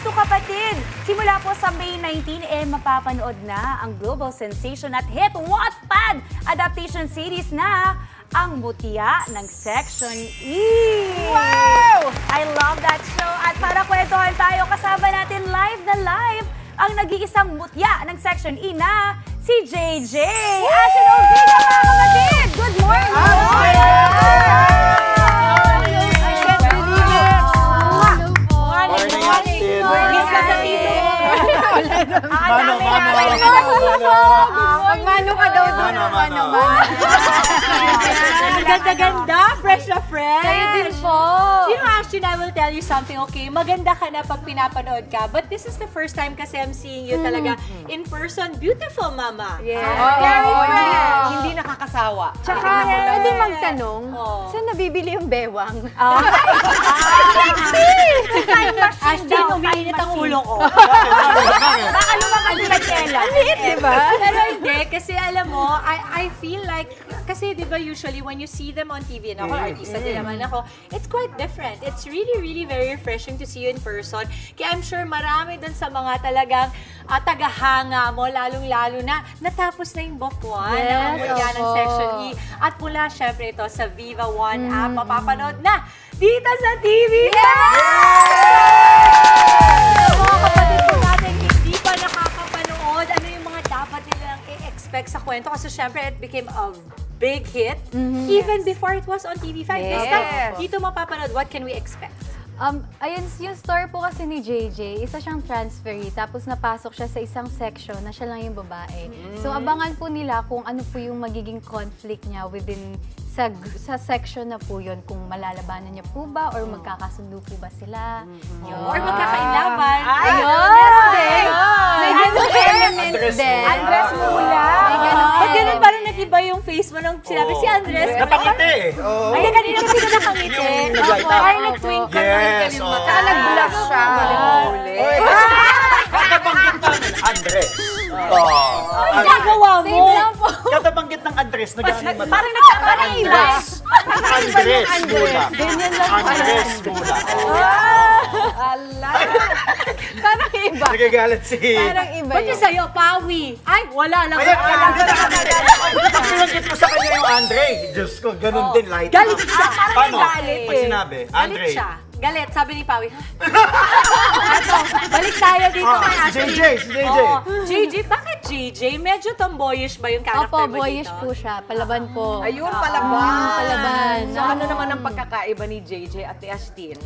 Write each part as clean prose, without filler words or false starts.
to kapatid! Simula po sa May 19, mapapanood na ang global sensation at hit Wattpad adaptation series na Ang Mutya ng Section E. Wow! I love that show. At para kwentuhan tayo, kasama natin live na live ang nag-iisang mutya ng Section E na si JJ. Ashen Olvida, mga kapatid! Good morning! Magmano ka daw doon. Ganda-ganda, fresh na fresh. Kayo din po. You know, Ashton, I will tell you something, okay? Maganda ka na pag pinapanood ka, but this is the first time kasi I'm seeing you talaga in person. Beautiful, Mama. Yes. Very fresh. Hindi nakakasawa. Tsaka, pwede magtanong, saan nabibili yung bewang? Ashton, umiinit ang ulo ko. Baka lumakas sila Kela. Ang liit, di ba? Pero hindi, kasi alam mo, I feel like, kasi di ba usually when you see them on TV, and ako, artista din naman ako, it's quite different. It's really, really very refreshing to see you in person. Kaya I'm sure marami dun sa mga talagang tagahanga mo, lalong-lalo na natapos na yung Book 1 ng Mutya ng Section E. At mula, syempre ito, sa Viva One app, mapapanood na dito sa TV! Mga kapatid po natin, hindi pa nakakapanood, ano yung mga dapat nilang i-expect sa kwento? Kasi syempre, it became a big hit even before it was on TV5. This time, dito mapapanood, what can we expect? Ayun, yung story po kasi ni JJ, isa siyang transferee, tapos napasok siya sa isang section na siya lang yung babae. So, abangan po nila kung ano po yung magiging conflict niya within sa section na po yun, kung malalabanan niya po ba or magkakasundo po ba sila. Or magkakainlaban. Ayun! May ganun element din. Andres Mula. Pag ganun, parang nag-iba yung face mo nung sinabi si Andres. Napakiti eh. Ay, kanina kasi na nakangiti. Parang nag-twinkle. Yes. Saka nag-blush siya. Katabanggit namin, Andres. Ang gagawa mo. Same lang po. Katabanggit ng Andres, nag-aanim mata. Parang nagkakaroon Andres Mula. Andres Mula. Parang iba. Nagagalit si... Parang iba Ba't yung sa'yo, Pawi? Ay, wala lang. Ayan, pag binanggit mo sa kanya yung Andre, Diyos ko, ganun din, light. Galit siya. Paano? galit Pag sinabi, Andre. Galit siya. Galit, sabi ni Pawi. Ato, balik tayo dito kay Ashley. JJ, si JJ. JJ, bakit JJ? Medyo tomboyish ba yung character Opo, mo boyish dito? po siya. Palaban po. Ayun, palaban. Palaban. So, ano naman ang pagkakaiba ni JJ at ni Ashtin?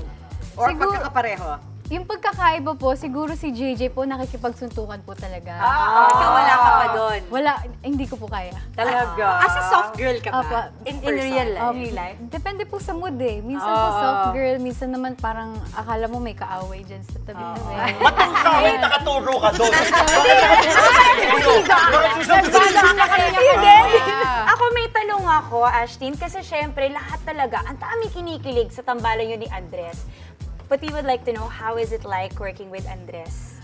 Or Siguro- pagkakapareho? Yung pagkakaiba po, siguro si JJ po nakikipagsuntukan po talaga. Ikaw wala ka pa doon. Wala, hindi ko po kaya. Talaga? As a soft girl ka ba? Opo. In real person? life? Depende po sa mood eh. Minsan po soft girl, minsan naman parang akala mo may kaaway dyan sa tabi-tabi. Bakit nakaturo ka doon? Ako may tanong ako, Ashtin, kasi syempre lahat talaga, ang daming kinikilig sa tambalan yun ni Andres. But we would like to know, how is it like working with Andres?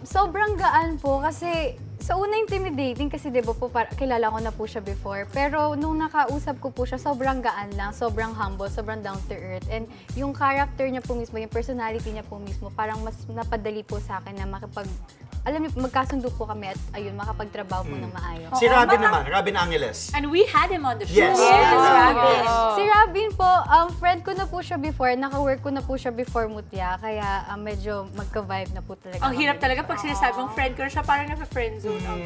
Sobrang gaan po kasi sa una intimidating kasi 'di ba po kilala ko na po siya before, pero nung nakausap ko po siya sobrang gaan lang, sobrang humble, sobrang down to earth, and yung character niya po mismo, yung personality niya po mismo parang mas napadali po sa akin na alam niyo, magkasundo po kami at ayun, makapagtrabaho po ng maayos. Si Robin naman, Robin Angeles. And we had him on the show. Yes. Robin. Si Robin po, friend ko na po siya before, naka-work ko na po siya before Mutya, kaya medyo magka-vibe na po talaga. Ang hirap talaga pag sinasabi mong friend ko na siya, parang nasa-friend zone ako.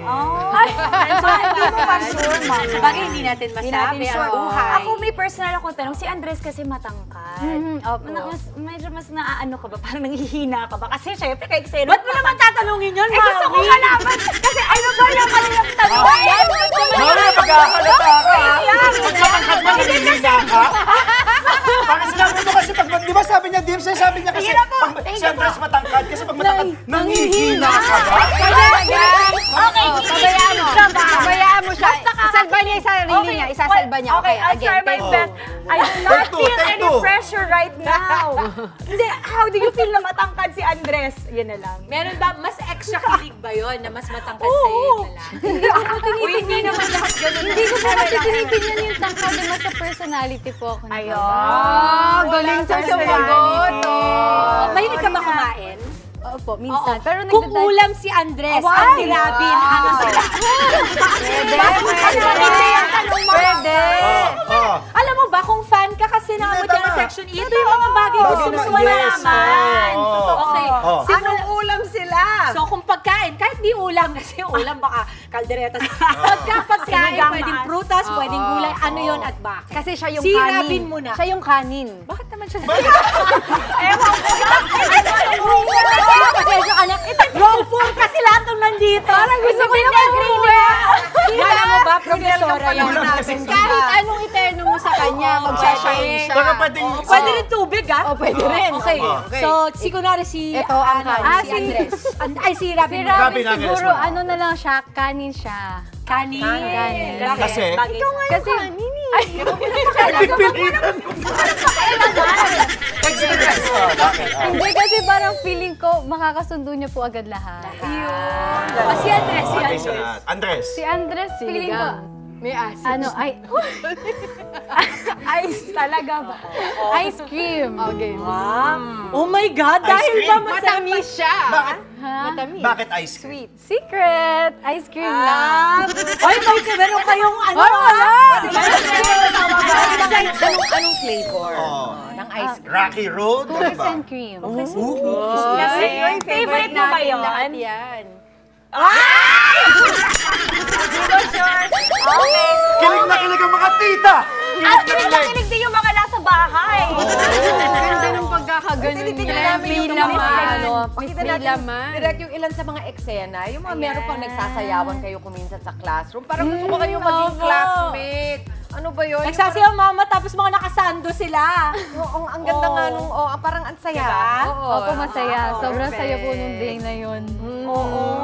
So, hindi mo ma-sure, ma'am. Sabagay, hindi natin masabi ang buhay. Ako may personal akong tanong, si Andres kasi matangkad. Opo. Medyo mas naaano ka ba? Parang nanghihina ka ba? Kasi syempre, kay Xeno. Ba't mo naman tatanungin yun, Eh, gusto ko Mami? malaman. Kasi ano ba naman yung tanong? Mami, pagkakalata ka. Pagkakangkat mo, nanihina ka. Parang sinabi mo kasi pag, di ba sabi niya, Dim, sabi niya kasi, pag si Andres matangkad, kasi pag matangkad, nanghihina ka ba? Okay, Pabayaan mo. Pabayaan mo siya. Isalba niya yung sarili niya. Isasalba niya. Okay, I'll again. try my Take best. I do not Take two, feel take any two. pressure right now. Hindi, how do you feel na matangkad si Andres? Yan na lang. Meron ba, mas extra kilig ba yun na mas matangkad sa'yo yung lalaki? Hindi ko po Uy, hindi naman lahat ganun. Hindi ko po kasi tinitingnan yung tangkad, mas sa personality po ako. Ayun. Galing sa sumagot. Mahilig ka ba kumain? Opo, minsan. Oo. Pero Kung nagdadal- ulam si Andres at si Robin, ano sila? Pwede. Alam mo ba, kung fan ka kasi ng Hindi, Mutya ng tama. Section E, ito yung mga bagay Bagay gusto na- mo malaman. oo. Okay. Oo. Anong ulam sila? So kung pagkain, kahit di ulam, kasi ulam baka kaldereta. Pagkain, pwedeng prutas, pwedeng gulay, ano yon at bakit? Kasi siya yung si kanin. Robin muna. Siya yung kanin. Bakit naman siya? Wrong form kasi lahat ng nandito. Parang gusto ko yung Alam mo ba, profesora yun. Kahit anong iterno mo sa kanya, magsashine siya. Pero pwedeng... Pwede rin tubig, ha? Oh, pwede rin. Okay. Okay. So, si kunwari si... Ito ang kanin. si Andres. Ay, si Robin. Si muna. Robin Robin siguro, Angeles. ano na lang siya, kanin siya. Kanin. Kanin. Kasi? Ikaw nga Kasi, Experience. Bakit? hindi kasi parang feeling ko, makakasundo niyo po agad lahat. Si Andres, si Okay, Andres. sa lahat. Andres. Si Andres, feeling ko, May asin. ano, ay, ice talaga ba? Ice cream. Okay. Oh my God, dahil cream? ba masarap? Matamis siya. Bakit? Matamis. Bakit ice cream? Secret! Ice cream lang. Ay, meron kayong ano? Anong flavor ng ice cream? Rocky Road? Ano Cookies ba? and cream. Kasi yung favorite mo ba yun? Yan. Kilig na kilig ang mga tita! At kinig din yung mga nasa bahay. Ganda ng pagkakaganon Tinitingnan niya. namin yung May laman. Pakita May natin, laman. direct yung ilan sa mga eksena, yung mga meron pang nagsasayawan kayo kuminsan sa classroom. Parang gusto ko kayo maging classmate. Ano ba yun? Nagsasayaw mama, tapos mga nakasando sila. Oo, ang ganda nga nung, parang ang saya. Opo, masaya. Sobrang saya po nung day na yun.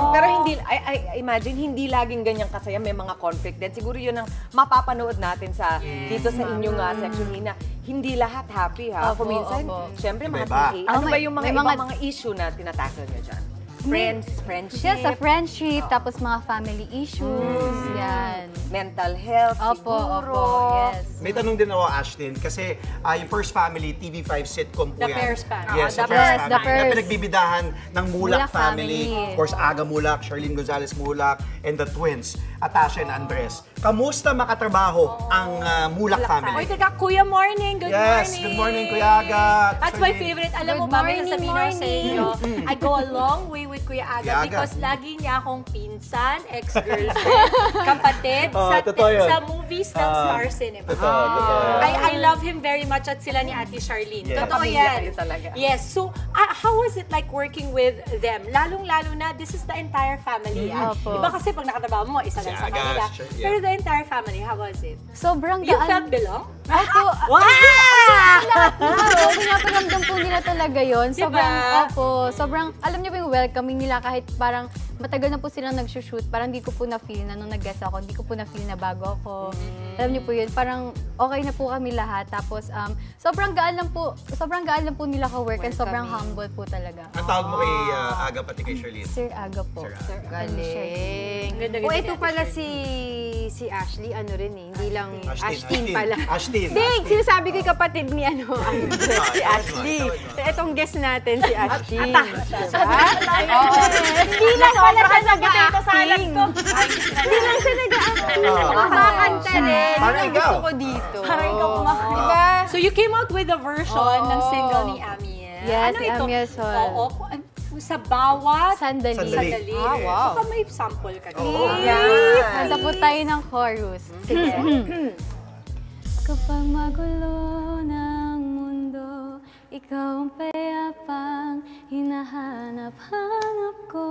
Pero hindi, I imagine, hindi laging ganyan kasaya. May mga conflict din. Siguro yun ang mapapanood natin sa dito sa inyong section na hindi lahat happy ha. Opo, Kuminsan, opo. syempre mga Iba-iba. PA. Ano Oh, ba yung mga may ibang mga- mga issue na tinatakil nyo dyan? Friendship, Siya sa friendship, tapos mga family issues, yan. mental health, Opo, siguro. opo, yes. May tanong din ako, Ashlyn, kasi yung First Family, TV5 sitcom po The yan. Pears Family. Yes, The The Pears Pears, The Family. Pears. Na pinagbibidahan ng Mulak Mulak family. family. Of course, Aga Mulak, Charlene Gonzalez Mulak, and the twins, Atasha and Andres. Kamusta makatrabaho ang Mulak Oy, family? teka, Kuya Morning, good morning. Yes, good morning, Kuya Aga. That's my favorite. Alam mo Good ba, may morning, sasabihin ako sa inyo, I go a long way with Kuya Aga Kuya Aga. because lagi niya akong pinsan, ex-girlfriend, kapatid totoo yun. sa movies ng Star Cinema. Totoo. I love him very much at sila ni Ate Charlene. Yes. Totoo Pamilya yan. kayo talaga. Yes. So, how was it like working with them? Lalong-lalo na, this is the entire family. Opo. Iba kasi pag nakatrabaho mo, isa lang Si sa Aga, kanila. si Charlene, Pero the entire family, how was it? Sobrang You gaan. felt belong? Opo, Wow! pinaparamdam po nila talaga yon. Sobrang, Diba? opo, sobrang, alam niyo po yung welcoming nila kahit parang matagal na po silang nag-shoot, parang hindi ko po na-feel na nung nag-guest ako, hindi ko po na-feel na bago ako. Alam niyo po yun, parang okay na po kami lahat. Tapos, sobrang gaan lang po nila ka-work and sobrang humble po talaga. Ang tawag mo kay Aga pati kay Charlene? Sir Aga po. Sir Aga. Galing. Ganda-ganda O, ni ito Ate pala Shirley. si Ashley, ano rin eh. Hindi lang Ashtin, Ashtin pala. Ashtin. Hindi, sinasabi ko yung kapatid ni ano, si Ah, Ashley. Itong guest natin, si Ashley. Hindi lang pala siya nag-acting. Hindi lang siya nag-acting. Kumakanta rin. Parang Yun ang ikaw. gusto ko dito. Parang ikaw kumakanta. Diba? So you came out with a version ng single ni Amiel. Yes, ano si ito? Amiel Sol. Oo. Sa bawat Sandali. Sandali. Ah, wow. Baka may sample ka dito. Kanta po tayo ng chorus. Sige. Kapag magulo ng mundo, ikaw ang payapang hinahanap-hanap ko.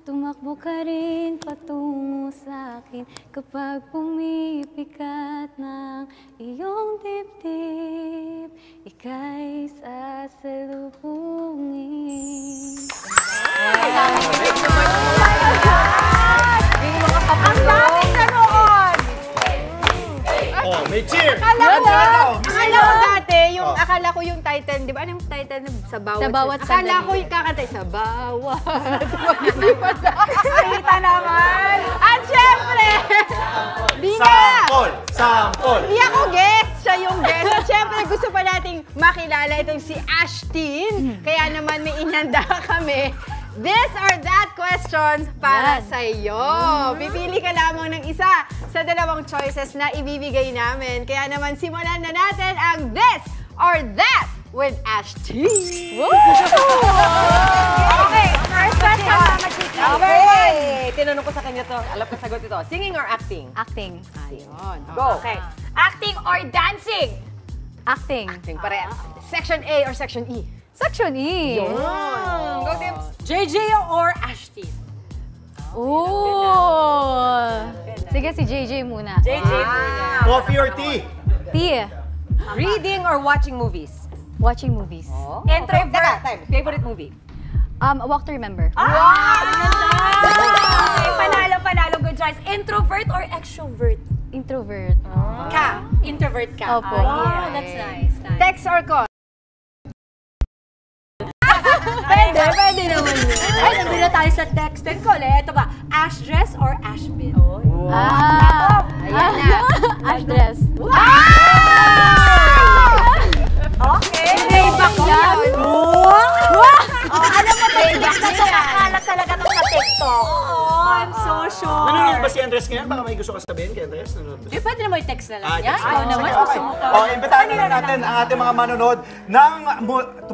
Tumakbo ka rin patungo sa akin kapag pumipikat ng iyong dibdib, ika'y sasalubungin. Ang daming nanood! Oh, may cheer! Akala ko dati, Oh. akala ko yung title, di ba? Anong title na sa bawat? Sa bawat Akala sandali. ko yung kakantay sa bawat. Kita naman. At syempre, di nga! Sample! Sample! Di ako guest! siya yung guest. At syempre, gusto pa nating makilala itong si Ashtin. Kaya naman may inanda kami. This or that questions para sa iyo. Pipili ka lamang ng isa sa dalawang choices na ibibigay namin. Kaya naman simulan na natin ang This or That with Ashtin. Okay, first question, Mama Chiki. Okay! Tinanong ko sa kanya to. Alam ko sagot ito. Singing or acting? Acting. Ayun. Go! Okay. Acting or dancing? Acting. Acting parehas. Section A or Section E? Section E. Go, Tips. JJ or Ashtin? Ooh. Sige, si JJ muna. JJ muna. Coffee or tea? Tea. Reading or watching movies? Watching movies. Introvert. Teka, time. Favorite movie? A Walk to Remember. Okay, panalo. Good choice. Introvert or extrovert? Introvert. Ka. Introvert ka. Opo. Oh, that's nice. Text or call? Pwede naman yun. Ay, nandun na tayo sa text and call. Ito ba? Ash dress or ash bin? Ayan na. Ash dress. Okay. Playback yan. Alam mo, playback na ito. Kakalat talaga ito sa TikTok. I'm so sure. Nanonood ba si Andres ngayon? Baka may gusto ka sabihin kay Andres? Nanonood ba siya? Pwede naman yung text na lang yan. text Ikaw na. naman. Sige, okay. Imbitahan na lang natin ang ating mga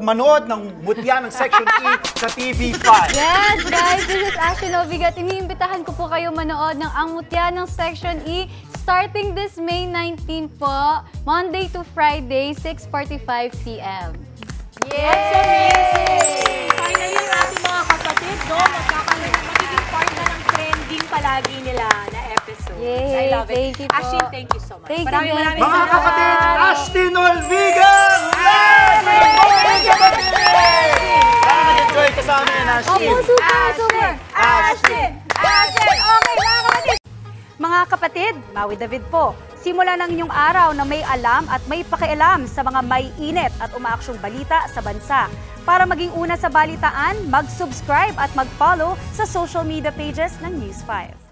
manonood ng mutya ng Section E sa TV5. Yes, guys, this is Ashley Novigat. Iniimbitahan ko po kayo manood ng Ang Mutya ng Section E starting this May 19 po, Monday to Friday, 6:45 p.m. Yay! Finally, yung ating mga kapatid, no? Magiging part na ng trending palagi nila na episode. Yay! I love it. Thank you po. Ashtin, thank you so much. Thank you Maraming din. Mga salamat. kapatid, Ashtin Olvigan! Sana nag-enjoy ka sa amin, Ashtin. Opo, super! Ashtin! Okay, mga kapatid. Mga kapatid, Maui David po. Simula ng inyong araw na may alam at may pakialam sa mga may init at umaaksyong balita sa bansa. Para maging una sa balitaan, mag-subscribe at mag-follow sa social media pages ng News 5.